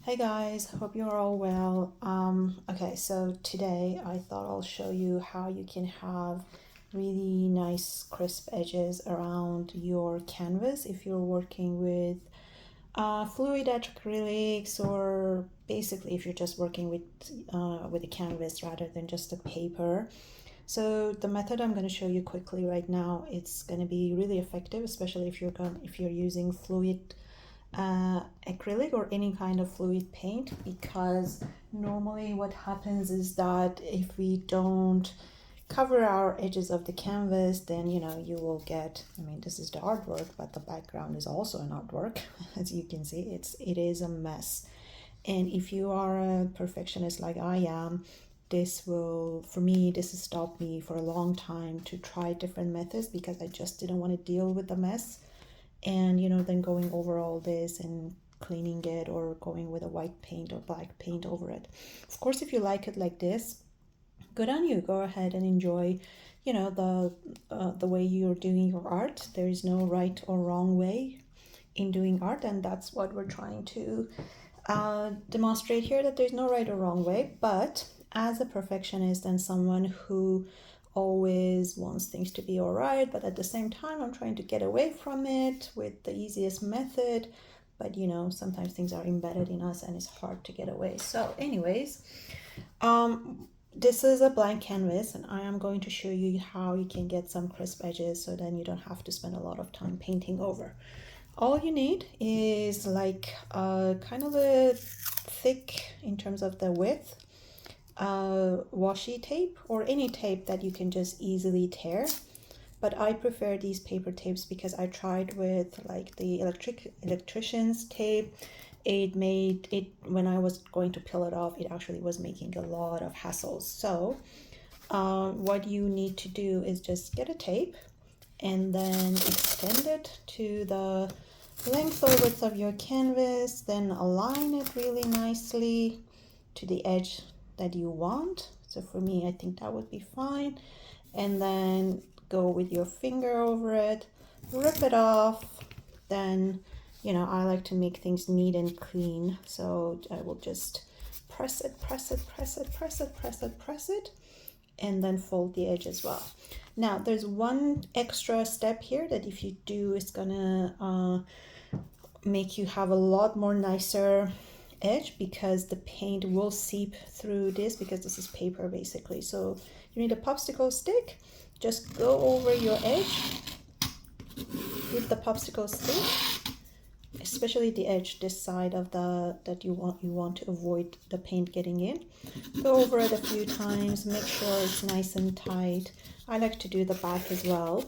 Hey guys, hope you're all well. Okay, so today I thought I'll show you how you can have really nice crisp edges around your canvas if you're working with fluid acrylics, or basically if you're just working with a canvas rather than just a paper. So the method I'm going to show you quickly right now, it's going to be really effective, especially if you're using fluid acrylic or any kind of fluid paint, because normally what happens is that if we don't cover our edges of the canvas, then you will get, I mean, this is the artwork, but the background is also an artwork. As you can see, it is a mess. And if you are a perfectionist like I am, this has stopped me for a long time to try different methods, because I just didn't want to deal with the mess and then going over all this and cleaning it, or going with a white paint or black paint over it. Of course, if you like it like this, good on you. Go ahead and enjoy the way you're doing your art. There is no right or wrong way in doing art, and that's what we're trying to demonstrate here, that there's no right or wrong way. But as a perfectionist and someone who always wants things to be all right, but at the same time I'm trying to get away from it with the easiest method, but sometimes things are embedded in us and it's hard to get away. So anyways, this is a blank canvas, and I am going to show you how you can get some crisp edges, so then you don't have to spend a lot of time painting over. All you need is like kind of a thick, in terms of the width, washi tape, or any tape that you can just easily tear. But I prefer these paper tapes because I tried with like the electrician's tape. It made it, when I was going to peel it off, it actually was making a lot of hassles. So what you need to do is just get a tape and then extend it to the length or width of your canvas, then align it really nicely to the edge that you want. So for me, I think that would be fine. And then go with your finger over it, rip it off. Then I like to make things neat and clean, so I will just press it, and then fold the edge as well. Now there's one extra step here that if you do, it's gonna make you have a lot more nicer edge, because the paint will seep through this, because this is paper basically. So you need a popsicle stick. Just go over your edge with the popsicle stick, especially the edge, this side of that you want to avoid the paint getting in. Go over it a few times, make sure it's nice and tight. I like to do the back as well.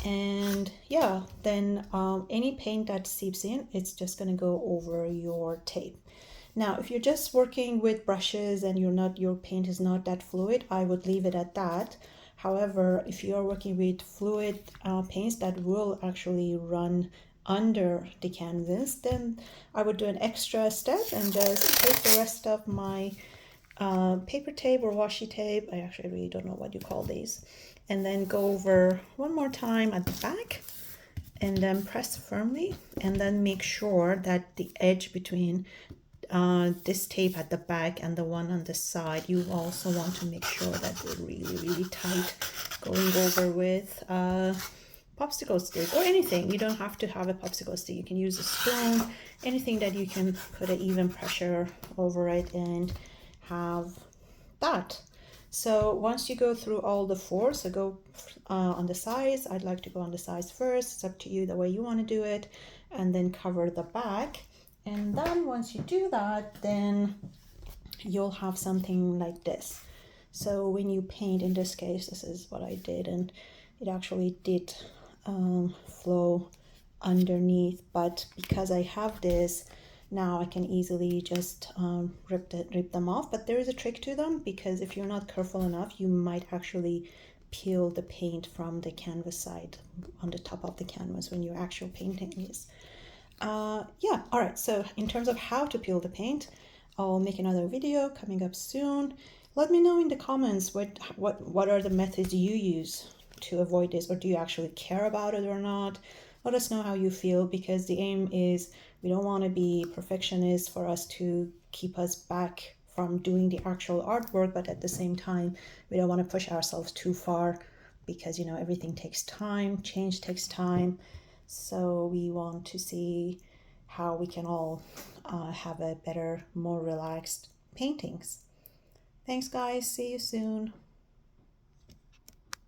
And yeah, then any paint that seeps in, it's just going to go over your tape. Now if you're just working with brushes and your paint is not that fluid, I would leave it at that. However, if you are working with fluid paints that will actually run under the canvas, then I would do an extra step and just take the rest of my paper tape or washi tape, I actually really don't know what you call these, and then go over one more time at the back, and then press firmly, and then make sure that the edge between this tape at the back and the one on the side, you also want to make sure that they're really tight. Going over with popsicle stick or anything. You don't have to have a popsicle stick. You can use a spoon, anything that you can put an even pressure over it and have that. So once you go through all the four, so go on the sides. I'd like to go on the sides first. It's up to you the way you want to do it, and then cover the back. And then once you do that, then you'll have something like this. So when you paint, in this case, this is what I did, and it actually did flow underneath, but because I have this now, I can easily just rip them off. But there is a trick to them, because if you're not careful enough, you might actually peel the paint from the canvas side on the top of the canvas when your actual painting is. Yeah, all right, so in terms of how to peel the paint, I'll make another video coming up soon. Let me know in the comments what are the methods you use to avoid this, or do you actually care about it or not? Let us know how you feel, because the aim is We don't want to be perfectionists for us to keep us back from doing the actual artwork, but at the same time, we don't want to push ourselves too far because, you know, everything takes time, change takes time. So we want to see how we can all have a better, more relaxed paintings. Thanks, guys. See you soon.